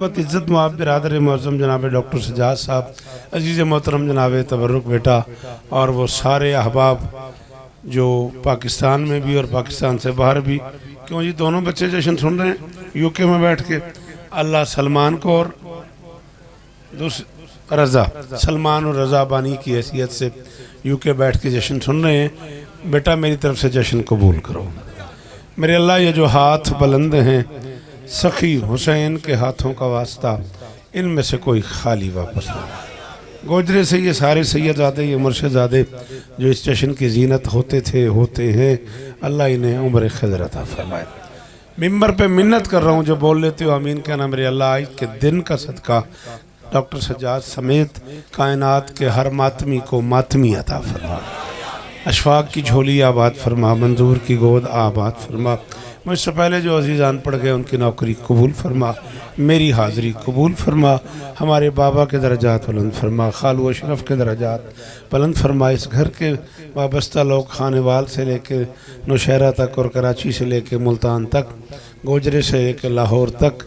बहुत इज़्ज़त मुआब बिरादर मौज़म जनाब डॉक्टर सजाद साहब, अजीज़ मोहतरम जनाब तबर्रुक बेटा, और वो सारे अहबाब जो पाकिस्तान में भी और पाकिस्तान से बाहर भी, क्यों जी दोनों बच्चे जश्न सुन रहे हैं यूके में बैठ के। अल्लाह सलमान को और रज़ा, सलमान और रज़ा बानी की हैसियत से यूके बैठ के जश्न सुन रहे हैं, बेटा मेरी तरफ से जश्न कबूल करो। मेरे अल्लाह ये जो हाथ बुलंद हैं सखी हुसैन के हाथों का वास्ता, इनमें से कोई खाली वापस नहीं। गोजरे से ये सारे सैयदजादे, ये मुर्शिदादे जो इस जश्न की जीनत होते हैं, अल्लाह इन्हें उम्र खैर अता फरमाए। मिंबर पे मिन्नत कर रहा हूँ, जो बोल लेते हो आमीन कहना। मेरे अल्लाह आज के दिन का सदका डॉक्टर सज्जाद समेत कायनात के हर मातमी को मातमी अता फरमा, अशफाक की झोली आबाद फरमा, मंजूर की गोद आबाद फरमा। मुझसे पहले जो अजीज़ान पढ़ गए उनकी नौकरी कबूल फरमा, मेरी हाज़िरी कबूल फरमा, हमारे बाबा के दर्जात बुलंद फरमा, खालू अशरफ के दर्जात बुलंद फरमा। इस घर के वाबस्ता लोग खानेवाल से लेके नौशहरा तक और कराची से लेके मुल्तान तक, गोजरे से लेके लाहौर तक,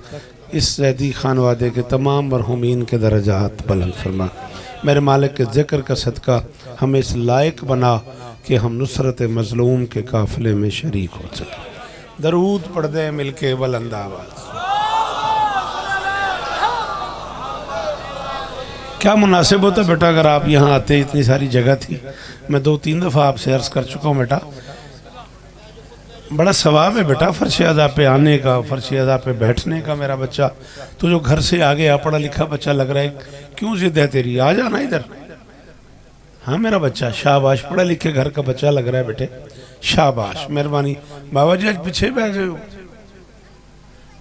इस जैदी खानवादे के तमाम मरहूमीन के दर्जात बुलंद फरमा। मेरे मालिक के ज़िक्र का सदका हमें इस लायक बना कि हम नुसरत मज़लूम के काफ़िले में शरीक हो सकें। दरूद पढ़ दे मिलके बुलंद आवाज़। क्या मुनासिब होता बेटा अगर आप यहाँ आते, इतनी सारी जगह थी। मैं 2-3 दफ़ा आपसे अर्ज़ कर चुका हूँ बेटा, बड़ा सवाब है बेटा फर्श अज़ा पे आने का, फर्श अज़ा पे बैठने का। मेरा बच्चा तो जो घर से आ गया, पढ़ा लिखा बच्चा लग रहा है, क्यों जिद है तेरी, आ जाना इधर। हाँ मेरा बच्चा शाबाश, पढ़े लिखे घर का बच्चा लग रहा है बेटे, शाबाश, मेहरबानी। बाबा जी आज पीछे बैठ गए हो,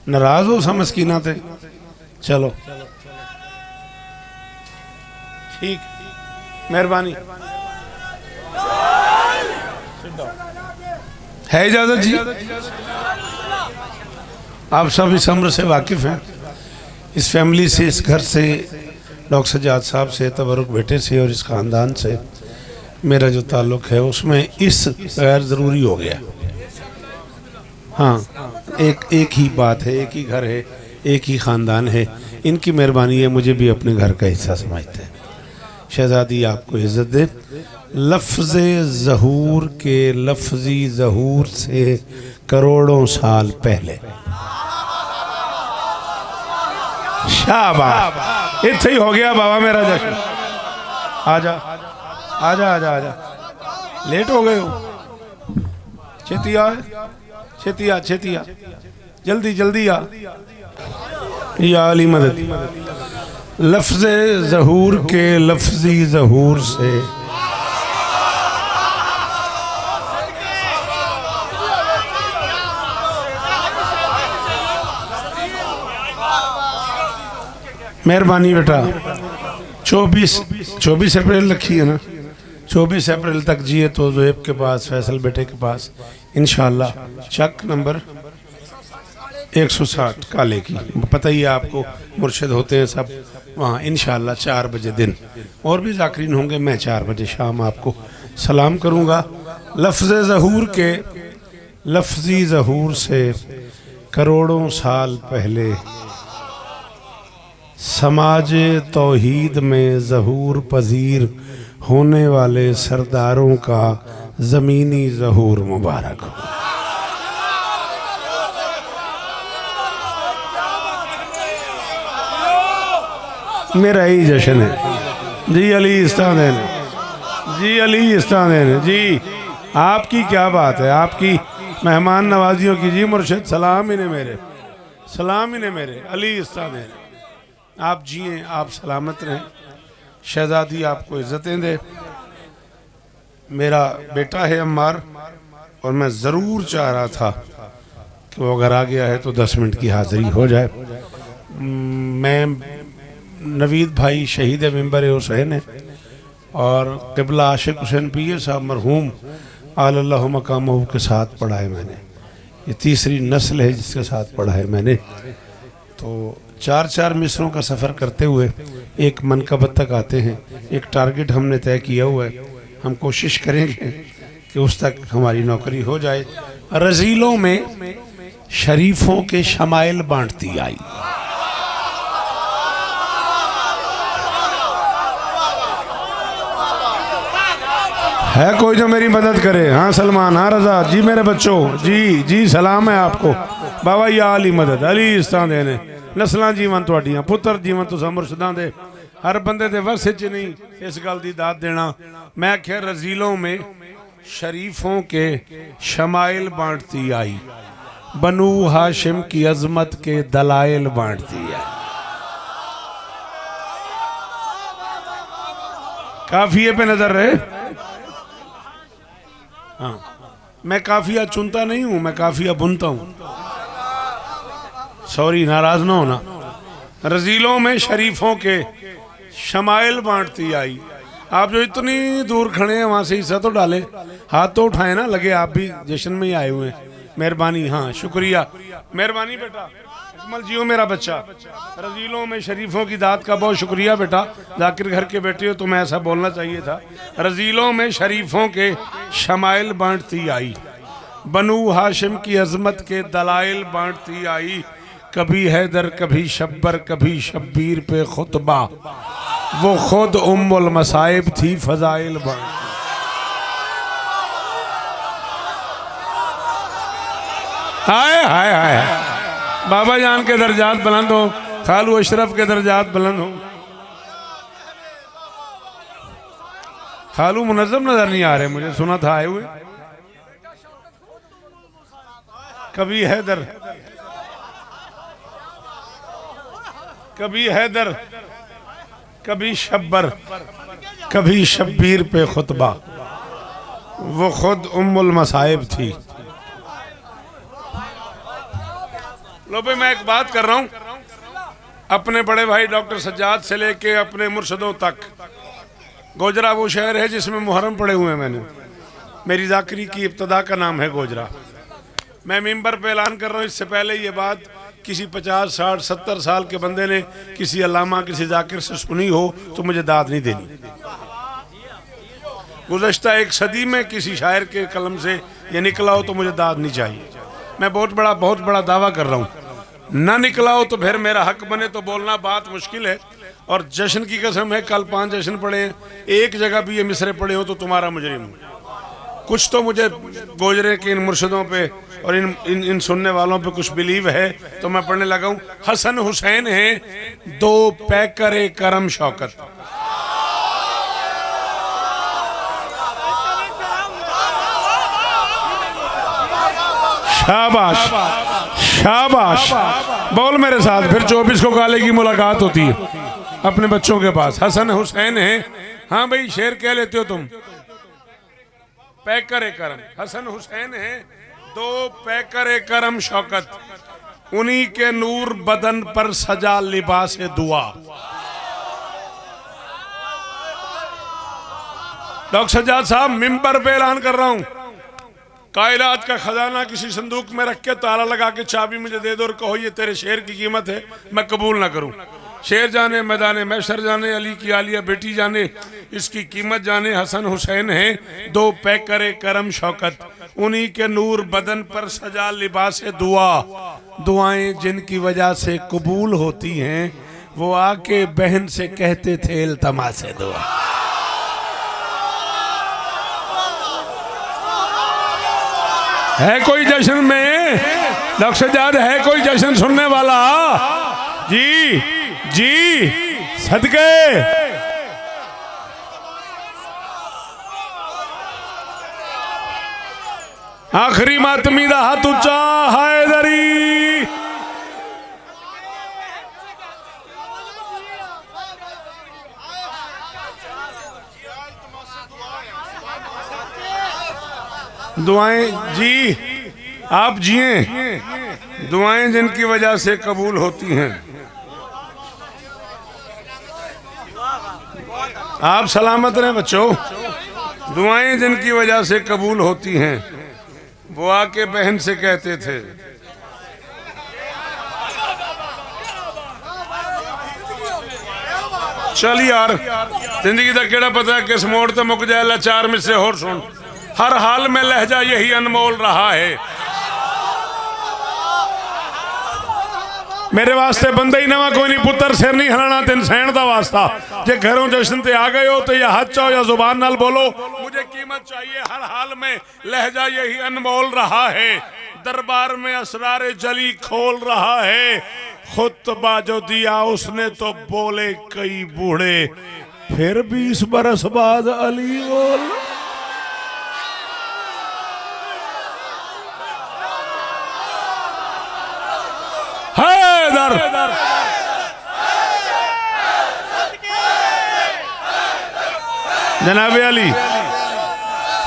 नाराज हो समस्कीना थे, चलो ठीक, मेहरबानी है इजाजत जी। आप सब इस अम्र से वाकिफ़ हैं, इस फैमिली से, इस घर से, डॉक्टर सज्जाद साहब से, तबरुक बेटे से और इस ख़ानदान से मेरा जो ताल्लुक़ है उसमें इस गैर ज़रूरी हो गया। हाँ एक ही बात है, एक ही घर है, एक ही ख़ानदान है, इनकी मेहरबानी है, मुझे भी अपने घर का हिस्सा समझते हैं। शहज़ादी आपको इज़्ज़त दे। लफ्ज़ ज़हूर के लफ्ज़ी ज़हूर से करोड़ों साल पहले, शाबाश, इत्थे ही हो गया बाबा मेरा जश्न। आजा आजा आजा आजा, लेट हो गए हो, छेती आ, छेती आ, छेती आ, जल्दी जल्दी आ, या अली मदद। लफ्ज़ ज़हूर के लफ्ज़ी ज़हूर से मेहरबानी बेटा। 24 अप्रैल रखी है ना, 24 अप्रैल तक जिए तो ज़ुएब के पास, फैसल बेटे के पास इंशाअल्लाह, चक नंबर 160 काले की, पता ही है आपको, मुर्शिद होते हैं सब वहाँ इंशाअल्लाह 4 बजे दिन, और भी ज़ाकिरीन होंगे। मैं 4 बजे शाम आपको सलाम करूँगा। लफ्ज़ ज़हूर के लफ्ज़ी ज़हूर से करोड़ों साल पहले समाज तौहीद में ज़हूर पजीर होने वाले सरदारों का ज़मीनी ज़हूर मुबारक हो। मेरा ही जश्न है जी, अली इस्तादैन, जी अली इस्तादैन जी। आपकी क्या बात है, आपकी मेहमान नवाजियों की जी। मुर्शिद सलाम इन्हें मेरे, सलाम इन्हें मेरे, अली इस्तादैन। आप जिए, आप सलामत रहें, शहज़ादी आपको इज़्ज़तें दे। मेरा बेटा है अम्मार, और मैं ज़रूर चाह रहा था कि वो अगर आ गया है तो 10 मिनट की हाज़िरी हो जाए। मैं नवीद भाई शहीद मिंबर हुसैन है, और क़िबला आशिक हुसैन पीर साहब मरहूम आलल्लाहु मकामहू के साथ पढ़ा है मैंने। ये तीसरी नस्ल है जिसके साथ पढ़ा है मैंने। तो 4-4 मिसरों का सफ़र करते हुए एक मनकबत तक आते हैं। एक टारगेट हमने तय किया हुआ है, हम कोशिश करेंगे कि उस तक हमारी नौकरी हो जाए। रज़ीलों में शरीफों के शमाइल बांटती आई, है कोई जो मेरी मदद करे? हाँ सलमान, हाँ रजा जी, मेरे बच्चों जी जी सलाम है आपको। बाबा या अली मदद अली इस्तां देने नस्लां जीवन तुहाडियां, पुत्र जीवन तुसां मुर्शदां दे। हर बंदे दे वस च नहीं इस गल दी दाद देना। मैं आख्या रजीलों में शरीफों के शमाइल बांटती आई, बनू हाशिम की अजमत के दलाइल बांटती आई। काफिये पे नजर रहे। हाँ, मैं काफिया चुनता नहीं हूं, मैं काफिया बुनता हूं। सॉरी, नाराज ना होना। रजीलों में शरीफों के शमाइल बांटती आई। आप जो इतनी दूर खड़े हैं वहां से हिस्सा तो डाले, हाथ तो उठाए ना, लगे आप भी जश्न में ही आए हुए हैं। मेहरबानी, हाँ शुक्रिया, मेहरबानी बेटा। अकमल जियो मेरा बच्चा। रजीलों में शरीफों की दात का बहुत शुक्रिया बेटा। जाकिर घर के बेटे हो, तुम्हें ऐसा बोलना चाहिए था। रजीलों में शरीफों के शमाइल बांटती आई, बनू हाशिम की अजमत के दलाइल बांटती आई। कभी हैदर, कभी शब्बर, कभी शब्बीर पे खुतबा, वो खुद उम्मुल मसाइब थी फजाइल बांट। हाय हाय हाय, बाबा जान के दर्जात बुलंद हो, खालू अशरफ के दर्जात बुलंद हो। खालू मुनज़्ज़म नजर नहीं आ रहे मुझे, सुना था आए हुए। कभी हैदर, कभी हैदर, कभी शब्बर, कभी शब्बीर पे खुतबा, वो खुद उम्मुल मसाइब थी। लो भाई, मैं एक बात कर रहा हूं, अपने बड़े भाई डॉक्टर सज्जाद से लेके अपने मुर्शदों तक। गोजरा वो शहर है जिसमें मुहर्रम पड़े हुए हैं मैंने। मेरी जाकरी की इब्तदा का नाम है गोजरा। मैं मिंबर पे ऐलान कर रहा हूँ, इससे पहले ये बात किसी 50, 60, 70 साल के बंदे ने किसी अल्लामा, किसी जाकिर से सुनी हो तो मुझे दाद नहीं देनी। गुज़श्ता एक सदी में किसी शायर के कलम से ये निकला हो तो मुझे दाद नहीं चाहिए। मैं बहुत बड़ा दावा कर रहा हूँ, ना निकला हो तो फिर मेरा हक बने तो बोलना बात मुश्किल है। और जश्न की कसम है, कल 5 जश्न पड़े हैं, एक जगह भी ये मिसरे पड़े हो तो तुम्हारा मुजरिम हूँ। कुछ तो मुझे गोजरे के इन मुर्शदों पे और इन सुनने वालों पे कुछ बिलीव है, तो मैं पढ़ने लगा हूँ। हसन हुसैन है दो पैकर करम शौकत, शाबाश शाबाश, बोल मेरे साथ। फिर 24 को काले की मुलाकात होती है अपने बच्चों के पास। हसन हुसैन है, हाँ भाई शेर कह लेते हो तुम, पैकर करम। हसन हुसैन है दो पैकर करम शौकत, उन्हीं के नूर बदन पर सजा लिबास दुआ। डॉक्टर सज्जाद साहब, मिंबर पे ऐलान कर रहा हूं, कायनात का खजाना किसी संदूक में रख के ताला लगा के चाबी मुझे दे दो और कहो ये तेरे शेर की कीमत है, मैं कबूल ना करूं। शेर जाने, मैदान मैशर जाने, अली की आलिया बेटी जाने, इसकी कीमत जाने। हसन हुसैन है दो पैकर करम शौकत, उन्हीं के नूर बदन पर सजा लिबास दुआ। दुआएं जिनकी वजह से कबूल होती हैं, वो आके बहन से कहते थे इल्तमास दुआ। है कोई जश्न में? डॉक्टर सज्जाद, है कोई जश्न सुनने वाला? जी जी सदके। आखिरी मातमी दा हाथ ऊंचा, हैदरी। दुआएं जी आप जिए, दुआएं जिनकी वजह से कबूल होती हैं। आप सलामत रहें बच्चों। दुआएं जिनकी वजह से कबूल होती हैं, वो आके बहन से कहते थे। चल यार, जिंदगी का केड़ा पता है किस मोड़ तो मुक जाए। चार में से होर सुन, हर हाल में लहजा यही अनमोल रहा है। मेरे वास्ते बंदा ही नवा कोई नहीं, पुत्र सिर नहीं हिलाना तेन सहन का वास्ता। जे घरों जश्न ते आ गए हो तो या हाथ चाहो या जुबान नाल बोलो, मुझे कीमत हिम्मत चाहिए, हर हाल में लहजा यही अनमोल रहा है, दरबार में असरारे जली खोल रहा है। खुतबा जो दिया उसने तो बोले कई बूढ़े, फिर 20 बरस बाद अली बोल। हैदर जनाबे अली,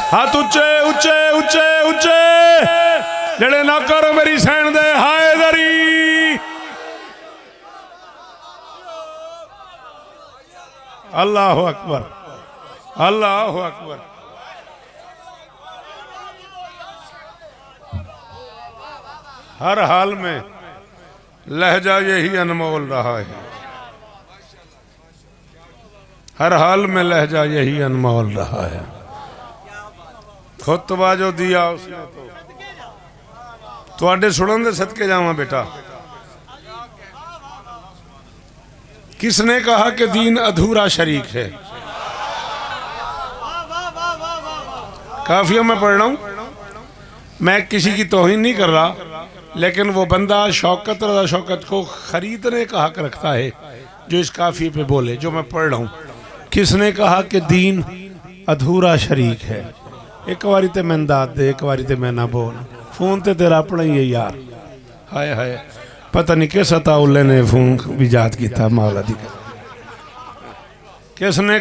हाथ उच्चे उच्चे उच्चे उच्चे, जड़े ना करो मेरी सैन दे हैदरी। अल्लाह अकबर, अल्लाह अकबर। हर हाल में लहजा यही अनमोल रहा है, हर हाल में लहजा यही अनमोल रहा है। खुतबा जो दिया उसने तो आडे सुनन दे सदके जावा बेटा। किसने कहा कि दीन अधूरा शरीक है? काफिया मैं पढ़ रहा हूं, मैं किसी की तौहीन नहीं कर रहा, लेकिन वो बंदा शौकत रज़ा शौकत को खरीदने का हक रखता है जो इस काफिए पे बोले जो मैं पढ़ रहा हूँ। किसने कहा कि दीन अधूरा शरीक है? एक बारी ते मैं दाद दे, एक बारी ते मैं ना बोल, फोन ते तेरा अपना ही है यार। हाय हाय, पता नहीं किस अताउल्ले ने फोन भी याद किया मौला दी। किसने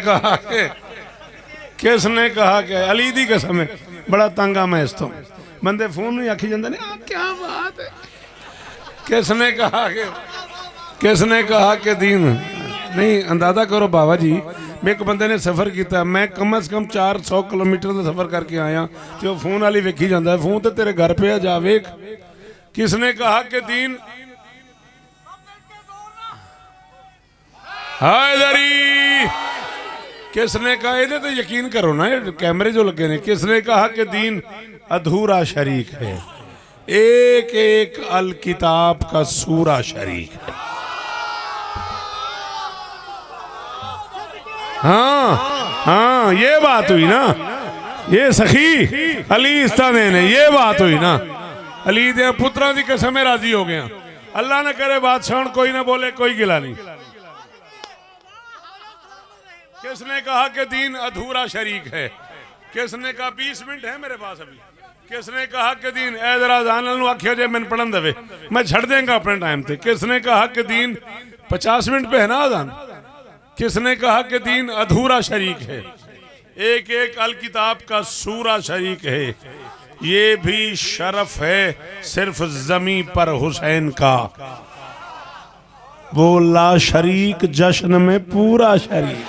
कहा कि अली दी कसम है, बड़ा तंगा मैं इस तो बंदे फोन नहीं आखी जाते ने, क्या बात है। किसने कहा कि दीन नहीं? अंदाजा करो बाबा जी, एक बंदे ने सफर किया, मैं कम से कम 400 किलोमीटर का सफर करके आया, तो फोन वाली वेखी जाता है, फोन तो तेरे घर पे आ जा वेख। किसने कहा कि दीन हैदरी? किसने कहा? ये तो यकीन करो ना, कैमरे जो लगे ने। किसने कहा कि दीन अधूरा शरीक है? एक एक अल किताब का सूरा शरीक है। हाँ, ये बात हुई ना, ये सखी अली इस्ताने ने ये बात हुई ना। अली दे पुत्रा दी कसम राजी हो गया। अल्लाह ने करे बादशाह कोई ना बोले, कोई गिला नहीं। किसने कहा कि दीन अधूरा शरीक है? किसने कहा? 20 मिनट है मेरे पास अभी। किसने कहा कि दीन ऐदरा जानल आखिया जे मैंने पढ़न दे, मैं छड़ देंगा अपने टाइम पे। किसने कहा कि दीन 50 मिनट पे है ना आजान? किसने कहा कि दीन अधूरा शरीक है? एक एक अल किताब का सूरा शरीक है। ये भी शरफ है सिर्फ जमी पर हुसैन का, वो ला शरीक जश्न में पूरा शरीक।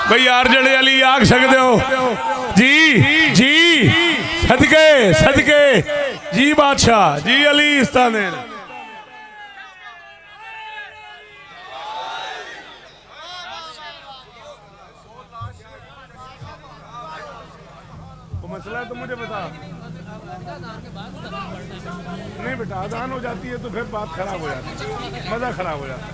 भाई यार जड़े अली आख सकते हो जी जी, सदके सदके जी बादशाह जी अली इस्ताने। मसला तो मुझे बता। नहीं बेटा, आजान हो जाती है तो फिर बात खराब हो जाती है, मजा खराब हो जाता है।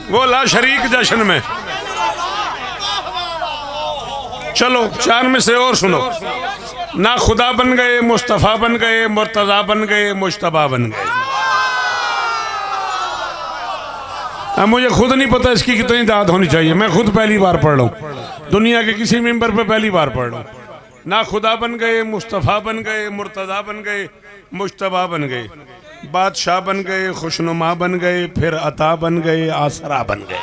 वो ला शरीक जश्न में। चलो 4 में से और सुनो। ना खुदा बन गए, मुस्तफ़ा बन गए, मुर्तज़ा बन गए, मुश्तबा बन गए। अब मुझे खुद नहीं पता इसकी कितनी दाद होनी चाहिए, मैं खुद पहली बार पढ़ रहा हूँ, दुनिया के किसी मेंबर पे पहली बार पढ़ रहा हूँ। ना खुदा बन गए, मुस्तफ़ा बन गए, मुर्तज़ा बन गए, मुश्तबा बन गए, बादशाह बन गए, खुशनुमा बन गए, फिर अता बन गए, आसरा बन गए।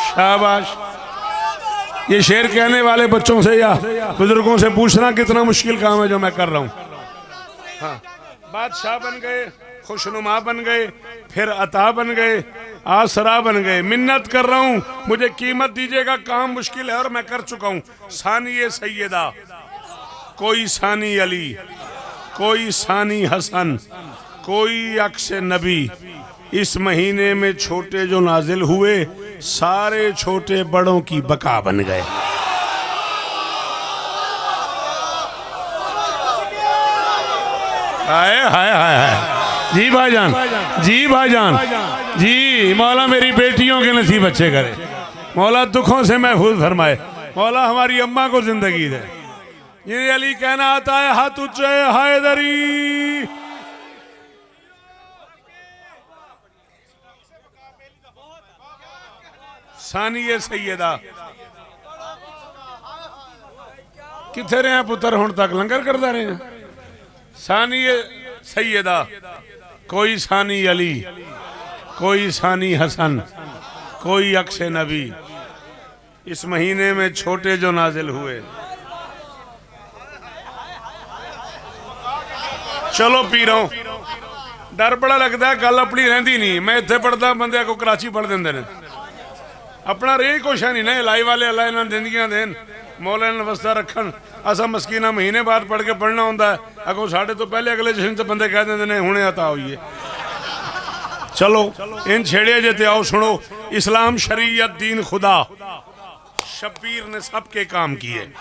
शाबाश। ये शेर कहने वाले बच्चों से या बुजुर्गों से पूछना कितना मुश्किल काम है जो मैं कर रहा हूँ। हाँ, बादशाह बन गए, खुशनुमा बन गए, फिर अता बन गए, आसरा बन गए। मिन्नत कर रहा हूँ, मुझे कीमत दीजिएगा, काम मुश्किल है और मैं कर चुका हूँ। सानिए सैयदा कोई सानी अली, कोई सानी हसन, कोई अक्स नबी। इस महीने में छोटे जो नाजिल हुए सारे छोटे बड़ों की बका बन गए। हाय हाय हाय हाय। जी भाईजान, जी भाईजान, जी मौला मेरी बेटियों के नसीब अच्छे करे, मौला दुखों से महफूज फरमाए, मौला हमारी अम्मा को जिंदगी दे। ये अली कहना आता है हाथ ऊंचे हैदरी। सानिए सैयदा किथे रहे हैं पुत्र, हुण तक लंगर करता रहे हैं। सानिए सैयदा, कोई सानी अली, कोई सानी हसन, कोई अक्स नबी। इस महीने में छोटे जो नाजिल हुए। चलो पी रहा हूं, डर बड़ा लगता है, गल अपनी रही नहीं। मैं इतने पढ़ता, बंदे को कराची पढ़ देंगे ने, अपना रेह कुछ है नहीं ना। लाई वाले अल्लाह इन्होंने जिंदगियां देन, मौला ने वस्ता रखन। असा मस्कीना महीने बाद पढ़ के पढ़ना होंगे, अगो साढ़े तो पहले अगले जश्न से बंदे कह देंगे ने हुणे अता हुई है। चलो इन छेड़े जे ते आओ सुनो। इस्लाम शरीयत दीन खुदा, शब्बीर ने सबके काम किए।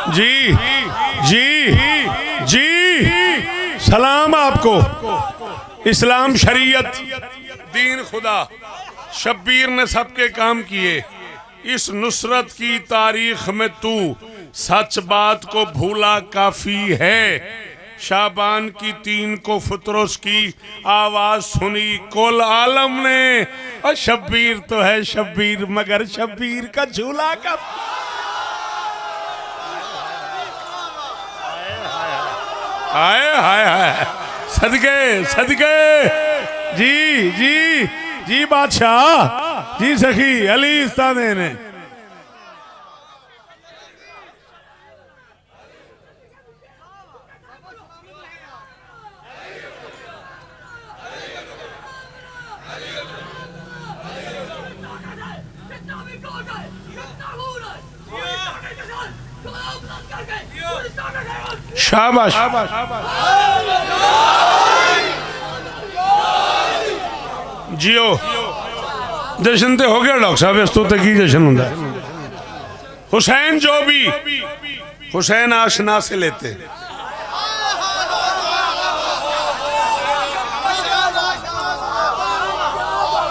जी जी जी सलाम आपको। इस्लाम शरीयत दीन खुदा, शब्बीर ने सबके काम किए। इस नुसरत की तारीख में तू सच बात को भूला काफी है। शाबान की 3 को फुतरोस की आवाज सुनी कुल आलम ने। और शब्बीर तो है शब्बीर, मगर शब्बीर का झूला का। हाय हाय हाय, सदके सदके। जी जी जी बादशाह, जी सखी अली इस्ताने ने। शाबाश। जियो जश्न तो हो गया डॉक्टर साहब, इस तो की जश्न होता है। हुसैन जो भी हुसैन आशना से लेते।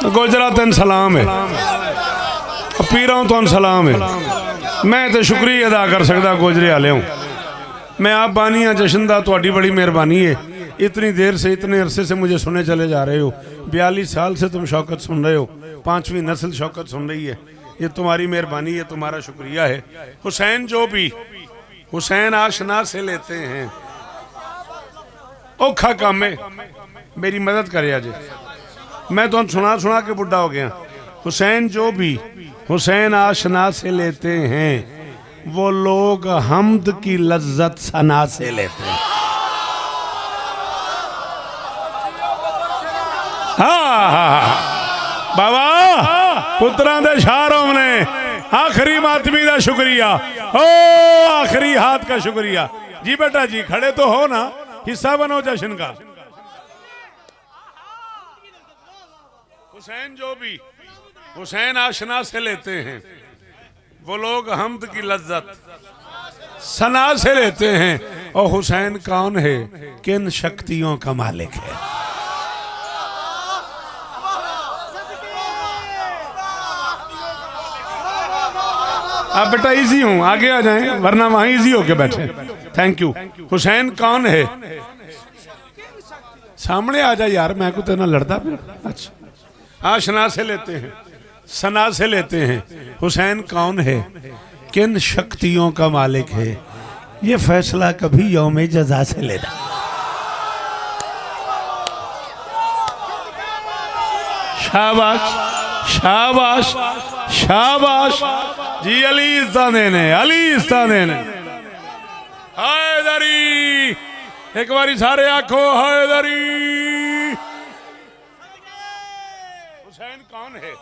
गोजरा तेन सलाम है, पीरा तो सलाम है। मैं तो शुक्रिया अदा कर सकता गोजरे आले हूँ। मैं आप बानी हाँ, जश्न दा तुहाडी बड़ी मेहरबानी है। इतनी देर से, इतने अरसे से मुझे सुने चले जा रहे हो। 42 साल से तुम शौकत सुन रहे हो, 5वीं नस्ल शौकत सुन रही है। ये तुम्हारी मेहरबानी है, तुम्हारा शुक्रिया है। हुसैन जो भी हुसैन आशना से लेते हैं। औखा काम है, मेरी मदद करे आज। मैं तो सुना सुना के बुढ़ा हो गया। हुसैन जो भी हुसैन आशना से लेते हैं, वो लोग हमद की लज्जत सना से लेते हैं। बाबा पुत्रां दे शारों ने आखिरी मातमी का शुक्रिया, ओ आखिरी हाथ का शुक्रिया। जी बेटा जी खड़े तो हो ना, हिस्सा बनो जश्न का। हुसैन जो भी हुसैन आशना से लेते हैं, वो लोग हमद की लज्जत सना से लेते हैं। और हुसैन कौन है, किन शक्तियों का मालिक है। आप बेटा इजी हूं, आगे आ जाएं, वरना वहां इजी होके बैठे। Thank you. हुसैन कौन है, सामने आ जा यार, मैं को तेना लड़ता फिर। अच्छा, आशना से लेते हैं, सना से लेते हैं। हुसैन कौन है, किन शक्तियों का मालिक है, ये फैसला कभी यौम जज़ा से लेना। शाबाश शाबाश शाबाश। जी अली इस्ताने ने, अली इस्ताने ने। हैदरी, एक बारी सारे आखो हैदरी। हुसैन कौन है,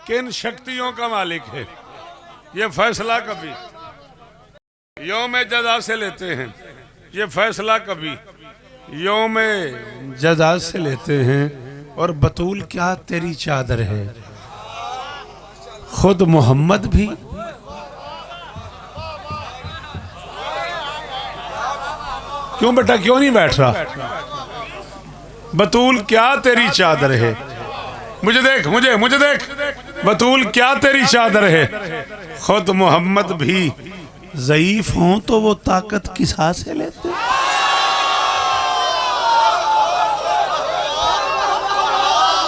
किन शक्तियों का मालिक है, ये फैसला कभी यौम जज़ा से लेते हैं, ये फैसला कभी यौम जज़ा से लेते हैं। और बतूल क्या तेरी चादर है, खुद मोहम्मद भी क्यों बेटा क्यों नहीं बैठ रहा? बतूल क्या तेरी चादर है, मुझे देख, मुझे देख, बतूल क्या तेरी चादर है, खुद मोहम्मद भी ज़ईफ हों तो वो ताकत किसा से लेते।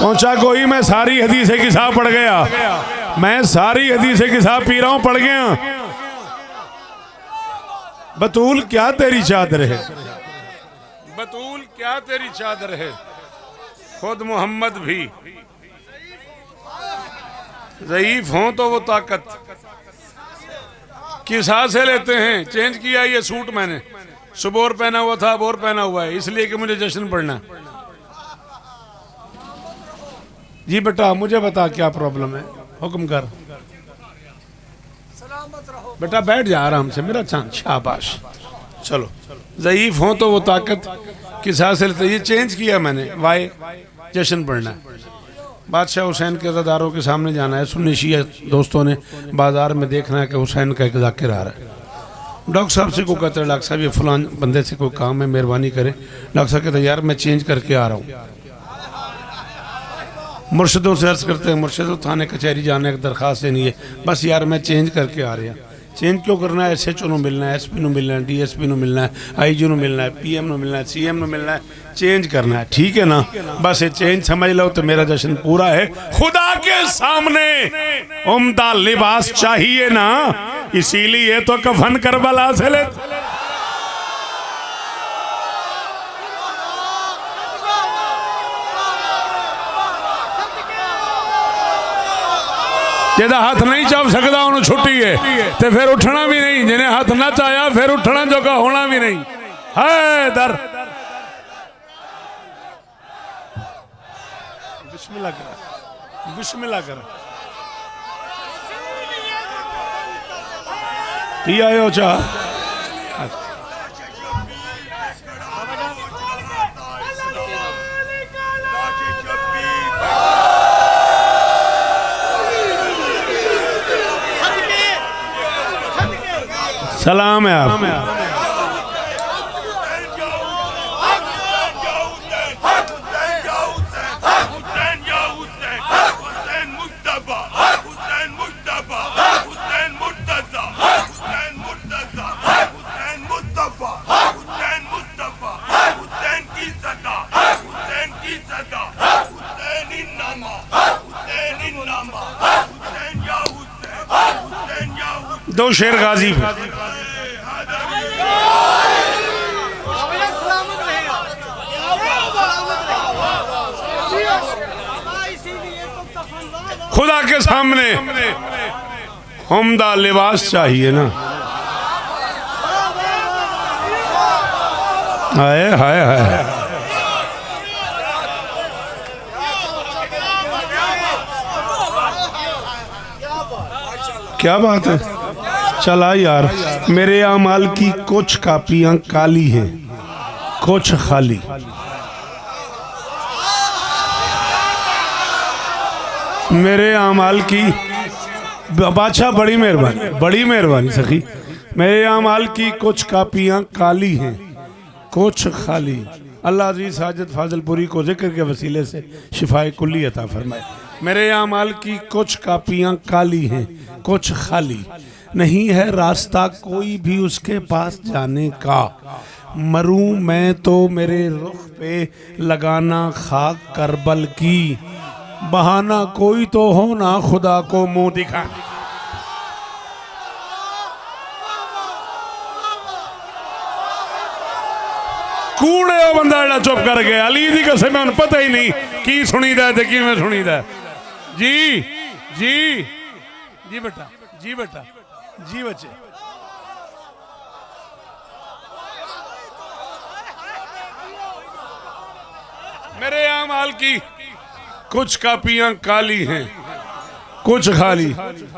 पहुंचा कोई, मैं सारी हदीसें किसा पढ़ गया, मैं सारी हदीसें किसा पी रहा हूं, पढ़ गया। बतूल क्या तेरी चादर है, बतूल क्या तेरी चादर है, खुद मोहम्मद भी ज़ईफ हों तो वो ताकत किसा से लेते हैं। चेंज किया ये सूट मैंने, सुबोर पहना हुआ था, बोर पहना हुआ है, इसलिए कि मुझे जश्न पढ़ना है। जी बेटा मुझे बता क्या प्रॉब्लम है, हुक्म कर। बेटा बैठ जा आराम से, मेरा चांद, शाबाश। चलो, ज़ईफ हो तो वो ताकत किसा से लेते, ये चेंज किया मैंने, वाई जश्न पढ़ना है। बादशाह हुसैन के अज़ादारों के सामने जाना है, सुन्नी शिया दोस्तों ने बाजार में देखना है कि हुसैन का एक ज़ाकिर आ रहा है। डॉक्टर साहब से को कहते हैं, डॉक्टर साहब ये फलान बंदे से कोई काम है, मेहरबानी करें। डॉक्टर साहब कहते यार मैं चेंज करके आ रहा हूँ। मुर्शिदों से अर्ज़ करते हैं, मुर्शिदों थाने कचहरी जाने की दरख्वास्त नहीं है, बस यार मैं चेंज करके आ रहा। चेंज क्यों करना है? SHO ਨੂੰ मिलना है, SP ਨੂੰ मिलना है, DSP ਨੂੰ मिलना है, IG ਨੂੰ मिलना है, PM ਨੂੰ मिलना है, CM ਨੂੰ मिलना है, चेंज करना है, ठीक है ना? बस ये चेंज समझ लो तो मेरा जश्न पूरा है। खुदा के सामने उम्दा लिबास चाहिए ना, इसीलिए तो कफन करबला से ले। जिहदा हाथ नहीं चाह सकता उन्होंने छुट्टी है, तो फिर उठना भी नहीं, जिन्हें हाथ ना चाया फिर उठना जोगा होना भी नहीं है। दर बिस्मिल्लाह कर, बिस्मिल्लाह कर। पी आए हो चाह? सलाम है आप। दो शेर गाजी खुदा के सामने उम्दा लिबास चाहिए ना। हाय हाय हाय, क्या बात है। चला यार, मेरे आमाल की कुछ कापियां काली हैं, कुछ खाली। मेरे आमाल की बादशाह बड़ी मेहरबानी, बड़ी मेहरबानी सखी। मेरे आमाल की कुछ कापियां काली हैं, कुछ खाली। अल्लाह अज़ीज़ साजिद फाजिलपुरी को जिक्र के वसीले से शिफाए कुल्ली अता फरमाए। मेरे आमाल की कुछ कापियां काली हैं, कुछ खाली। नहीं है रास्ता कोई भी उसके पास जाने का, मरूं मैं तो मेरे रुख पे लगाना खाक करबल की। बहाना कोई तो हो ना खुदा को मुंह दिखा। कूड़े वो बंदा जड़ा चुप कर गया। अली दी कसम है, पता ही नहीं की सुनीदा है कि मैं सुनीदा। जी जी जी बेटा, जी बेटा, जी बच्चे। मेरे आमाल की कुछ कापियां काली हैं कुछ खाली।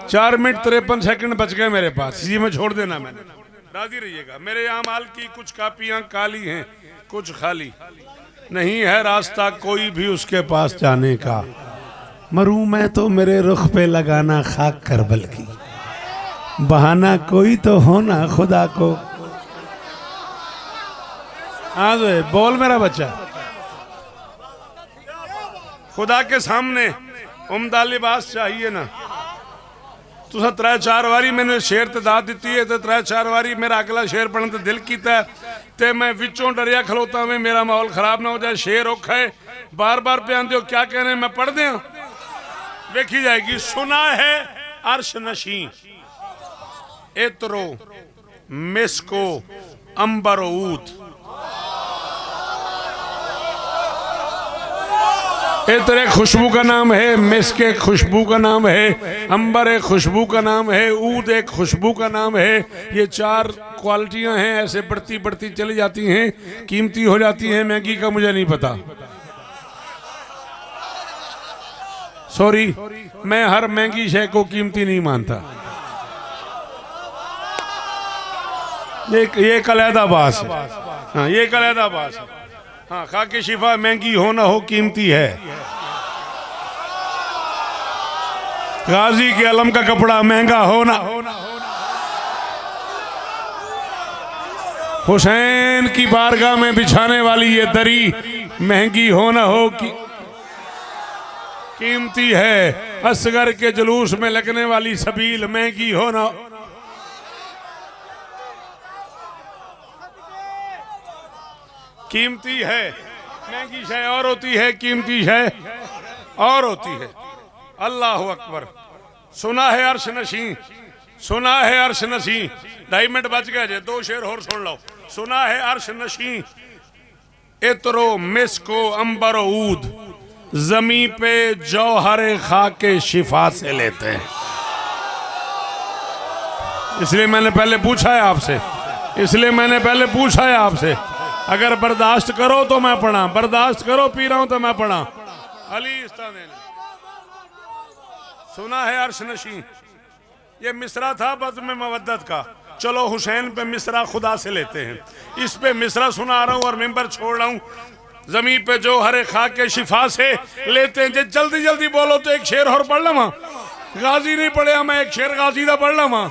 4 मिनट 53 सेकंड बच गए मेरे पास, इसी में छोड़ देना मैंने, राजी रहिएगा। मेरे आमाल की कुछ कापियां काली हैं कुछ खाली, नहीं है रास्ता कोई भी उसके पास जाने का। मरूं मैं तो मेरे रुख पे लगाना खाक करबल की, बहाना कोई तो हो ना खुदा को। हाँ जो बोल मेरा बच्चा, खुदा के सामने उम्दा लिबास चाहिए ना। तुसा 3-4 वारी मैंने शेर ते दा दी है, तो 3-4 वारी मेरा अगला शेर पढ़ने तो दिल किया ते मैं विचों डरिया खलोता में मेरा माहौल खराब ना हो जाए। शेर औखा है, बार बार पे आते हो क्या कहने, मैं पढ़ दिया देखी जाएगी। सुना है अर्श नशी इतरो मिसको अंबर ऊद, इतरे खुशबू का नाम है, मिस्क एक खुशबू का नाम है, अंबर एक खुशबू का नाम है, ऊद एक खुशबू का नाम है। ये 4 क्वालिटियां हैं, ऐसे बढ़ती बढ़ती चली जाती हैं, कीमती हो जाती हैं। महंगी का मुझे नहीं पता, सॉरी, मैं हर महंगी शय को कीमती नहीं मानता। ये कलैदा बास है, हाँ ये कलैदा बास है। हाँ खाके शिफा महंगी हो ना हो कीमती है। गाजी के अलम का कपड़ा महंगा हो ना, हुसैन की बारगाह में बिछाने वाली ये दरी महंगी हो ना हो कीमती है। असगर के जुलूस में लगने वाली सबील महंगी हो ना, कीमती है। महंगी शय और होती है, कीमती शय और होती है। अल्लाह अकबर। सुना है अर्श नशी, सुना है अर्श नशी। 2.5 मिनट बच गए, 2 शेर और सुन लो। सुना है अर्श नशी इतरो मिसको अंबर ऊद, जमी पे जौहरे खाके शिफा से लेते हैं। इसलिए मैंने पहले पूछा है आपसे, इसलिए मैंने पहले पूछा है आपसे, अगर बर्दाश्त करो तो मैं पढ़ा, बर्दाश्त करो पी रहा हूं तो मैं पढ़ा। अली इस्ताने सुना है अर्श नशी, ये मिसरा था बज़्म मवद्दत का। चलो हुसैन पे मिसरा खुदा से लेते हैं। इस पे मिसरा सुना रहा हूं और मिंबर छोड़ रहा हूं। जमी पे जो हरे खाके शिफा से लेते हैं। जे जल्दी जल्दी बोलो तो एक शेर और पढ़ लवा, गाजी नहीं पढ़िया मैं, एक शेर गाजी का पढ़ लवा।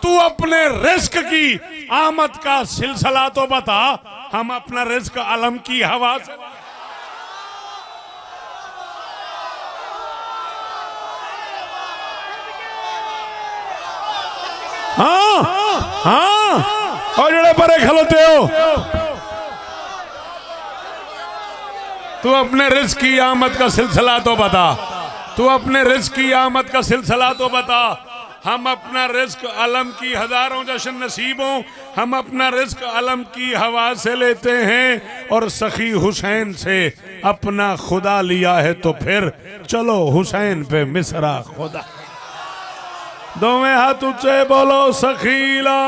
तू अपने रिस्क की आमद का सिलसिला तो बता, हम अपना रिस्क अलम की हवा से। हाँ हाँ और जड़े परे खलोते हो, तू अपने रिस्क की आमद का सिलसिला तो बता, तू अपने रिस्क की आमद का सिलसिला तो बता। हम अपना रिस्क अलम की हजारों जश्न नसीबों, हम अपना रिस्क अलम की हवा से लेते हैं। और सखी हुसैन से अपना खुदा लिया है तो फिर चलो हुसैन पे मिसरा खुदा। दोवें हाथ ऊंचे बोलो सखीला।